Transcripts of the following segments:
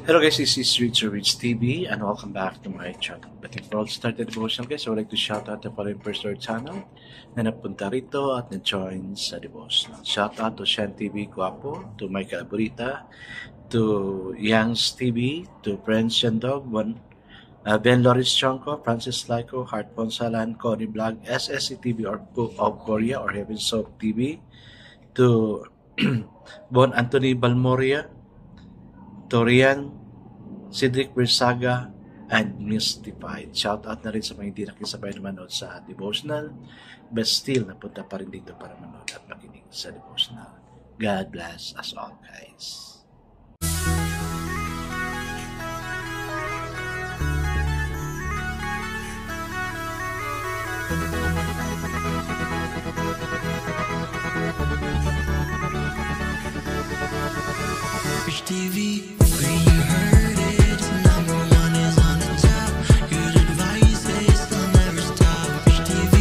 Hello guys, this is Richard Rich TV and welcome back to my channel. But before we start the devotional guys, I would like to shout out the following person channel na napunta rito at na-join sa devotional. Shout out to Shan TV Guapo, to Michael Aburita, to Young's TV, to Prince Shandog, Ben Loris Chonko, Francis Laiko, Heart Ponsalan, Connie Vlog, SSC TV of Korea or Heaven Soap TV, to Bon Anthony Balmoria, Torian, Cedric Bersaga, and Mystified. Shout out na rin sa mga hindi nakisabay na manood sa devotional, but still napunta pa rin dito para manood at makinig sa devotional. God bless us all guys. Rich TV, where you heard it, number one is on the top. Good advice is they'll never stop. Rich TV,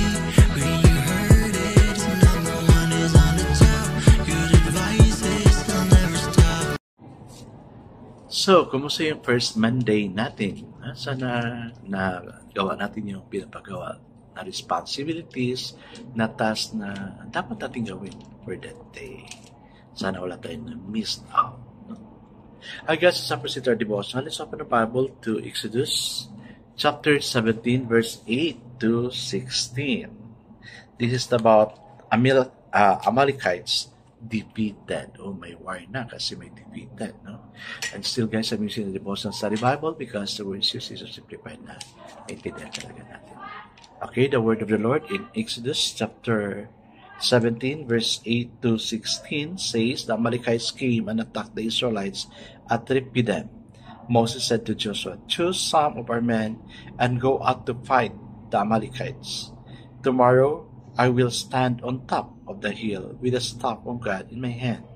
where you heard it, number one is on the top. Good advice is they'll never stop. So, kumusta yung first Monday natin? Sana nagawa natin yung pinapagawa na responsibilities, na task na dapat natin gawin for that day. Sana wala tayong missed out. I guess it's time for our devotional. Let's open the Bible to Exodus chapter 17, verse 8 to 16. This is about Amalekites defeated. Oh, may war na kasi may defeated, no? And still, guys, I'm using the devotional study Bible because the words used is simplified na. Intindihan talaga natin. Okay, the word of the Lord in Exodus chapter 17 verse 8 to 16 says, the Amalekites came and attacked the Israelites at Rephidim. Moses said to Joshua, choose some of our men and go out to fight the Amalekites. Tomorrow I will stand on top of the hill with the staff of God in my hand.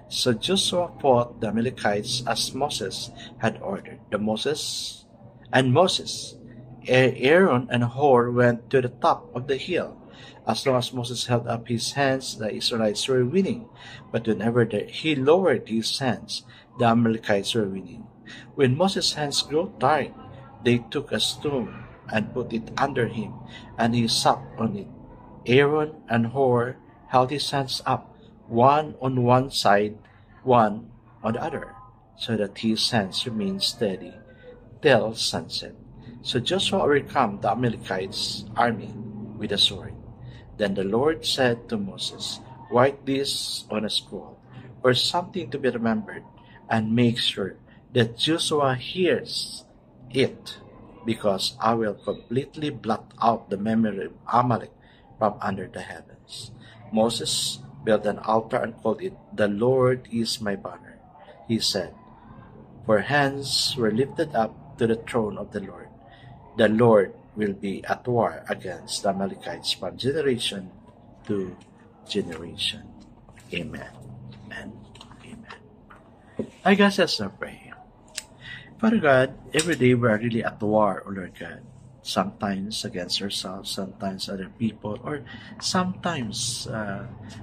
So Joshua fought the Amalekites as Moses had ordered. Moses, Aaron and Hur went to the top of the hill. As long as Moses held up his hands, the Israelites were winning. But whenever he lowered his hands, the Amalekites were winning. When Moses' hands grew tired, they took a stone and put it under him, and he sat on it. Aaron and Hur held his hands up, one on one side, one on the other, so that his hands remained steady till sunset. So Joshua overcame the Amalekites' army with a sword. Then the Lord said to Moses, write this on a scroll, or something to be remembered, and make sure that Joshua hears it, because I will completely blot out the memory of Amalek from under the heavens. Moses built an altar and called it, the Lord is my banner. He said, for hands were lifted up to the throne of the Lord. The Lord will be at war against the Amalekites from generation to generation. Amen and amen. I guess let's pray. Father God, every day we are really at war, O Lord God. Sometimes against ourselves, sometimes other people, or sometimes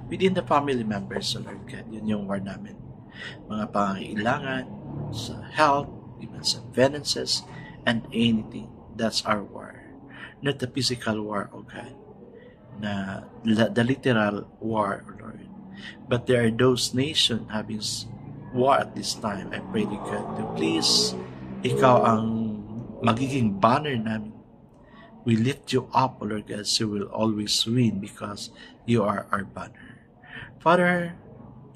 within the family members, O Lord God. Yun yung war namin. Mga pangangailangan sa health, even sa finances, and anything. That's our war. Not the physical war, O God, the literal war, O Lord. But there are those nations having war at this time. I pray to God to please, Ikaw ang magiging banner namin. We lift you up, O Lord God, so we will always win because you are our banner. Father,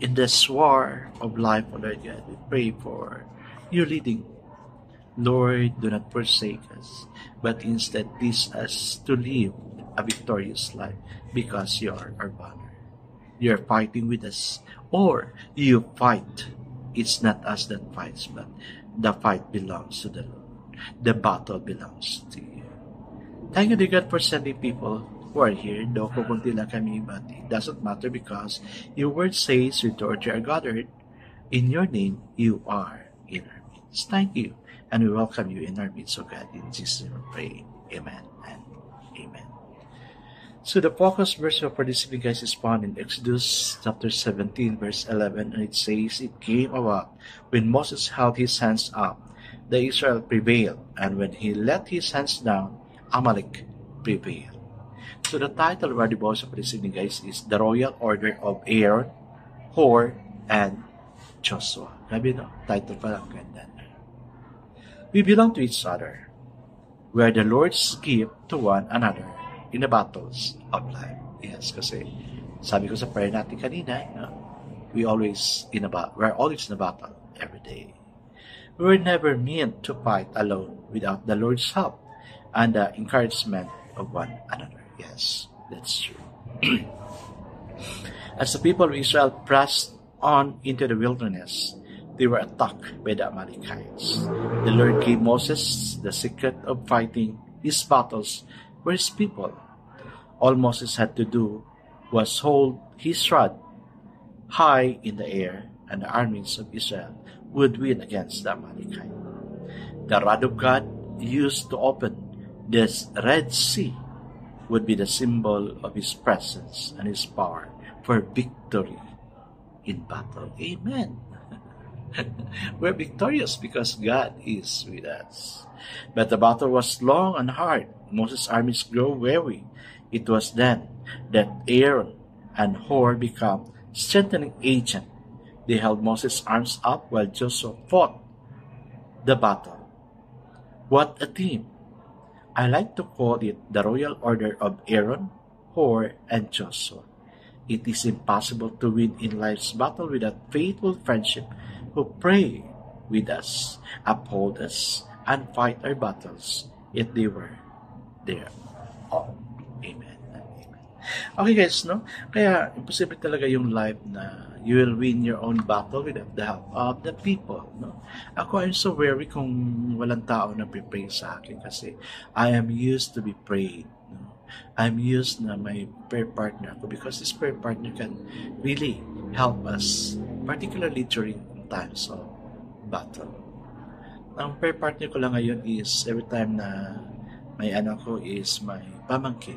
in this war of life, O Lord God, we pray for your leading. Lord, do not forsake us, but instead teach us to live a victorious life because you are our banner. You are fighting with us, or you fight. It's not us that fights, but the fight belongs to the Lord. The battle belongs to you. Thank you, dear God, for sending people who are here. Though kukunti lang kami, but it doesn't matter because your word says, we are gathered. In your name, you are in our midst. Thank you. And we welcome you in our midst, O God. In Jesus' name we pray. Amen and amen. So the focus verse for this evening, guys, is found in Exodus chapter 17, verse 11, and it says, "It came about when Moses held his hands up, the Israel prevailed, and when he let his hands down, Amalek prevailed." So the title of our devotion for this evening, guys, is The Royal Order of Aaron, Hur, and Joshua. Grabe, no? Title pa lang, ganda. We belong to each other. We are the Lord's gift to one another in the battles of life. Yes, kasi sabi ko sa prayer natin kanina, we're always in a battle every day. We were never meant to fight alone without the Lord's help and the encouragement of one another. Yes, that's true. As the people of Israel pressed on into the wilderness, they were attacked by the Amalekites. The Lord gave Moses the secret of fighting his battles for his people. All Moses had to do was hold his rod high in the air, and the armies of Israel would win against the Amalekite. The rod of God used to open this Red Sea would be the symbol of his presence and his power for victory in battle. Amen. We're victorious because God is with us. But the battle was long and hard. Moses' armies grew weary. It was then that Aaron and Hur became strengthening agent. They held Moses' arms up while Joshua fought the battle. What a team! I like to call it the Royal Order of Aaron, Hur, and Joshua. It is impossible to win in life's battle without faithful friendship who pray with us, uphold us, and fight our battles if they were there all. Amen and amen. Okay guys, no? Kaya imposible talaga yung life na you will win your own battle without the help of the people, no? Ako, I'm so worried kung walang tao na pray sa akin kasi I am used to be prayed, no? I'm used na may prayer partner ako because this prayer partner can really help us, particularly during times of battle. Ang prayer partner ko lang ngayon is every time na may anak ko is my pamangkin.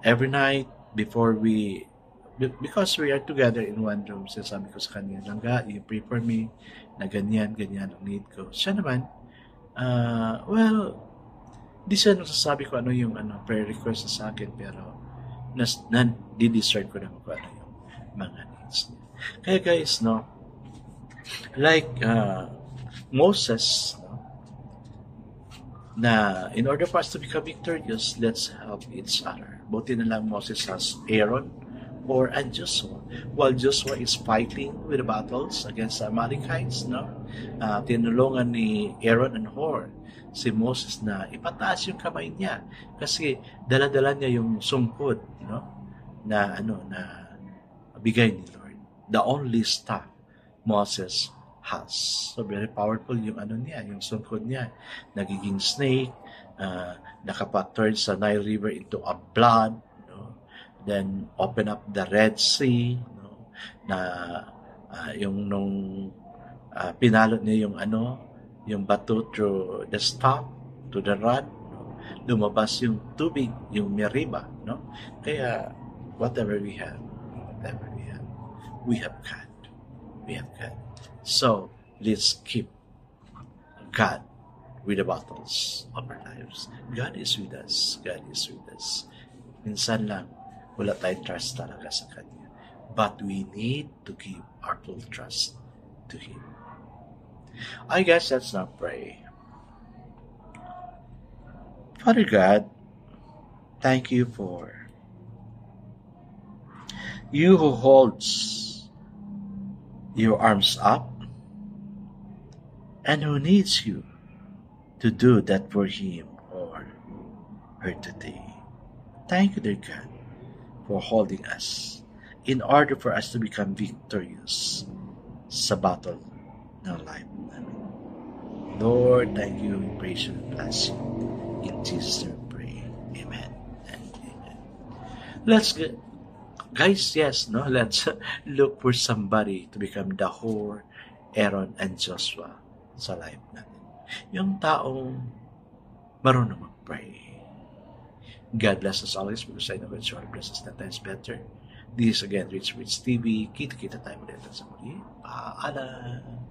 Every night before because we are together in one room, sabi ko sa kanya, "Langga, you pray for me na ganyan ang need ko." Siya naman, di siya nagsasabi ko ano yung prayer request sa akin, pero di-discern ko naman kung ano yung mga needs niya. Kaya guys, no, like Moses, no, na in order for us to become victorious, let's help each other. Buti na lang Moses has Aaron, Hur, and Joshua. While Joshua is fighting with the battles against the Amalekites, no, tinulungan ni Aaron and Hur si Moses na ipataas yung kamay niya kasi dala-dala niya yung sungkod, no, na bigay ni Lord. The only staff Moses has. So very powerful yung niya, yung sungkod niya. Nagiging snake, nakapaturn sa Nile River into a blood, no? Then open up the Red Sea, no? Na yung nung pinalot niya yung bato through the staff to the rod, no? Lumabas yung tubig, yung Meriba, no? Kaya whatever we have, we have God. We have God. So, let's keep God with the battles of our lives. God is with us. God is with us. Minsan lang, wala tayong trust talaga sa Kanya. But we need to give our full trust to Him. I guess let's now pray. Father God, thank you for you who holds your arms up and who needs you to do that for him or her today. Thank you, dear God, for holding us in order for us to become victorious sa battle ng life namin. Lord, thank you, we praise you, and bless you. In Jesus' name we pray. Amen and amen. Let's look for somebody to become the Hur, Aaron, and Joshua sa life natin. Yung taong marunong mag-pray. God bless us always because I know it's your bless us 10 times better. This is again, Rich TV. Kita-kita tayo ulit sa muli. Paalam!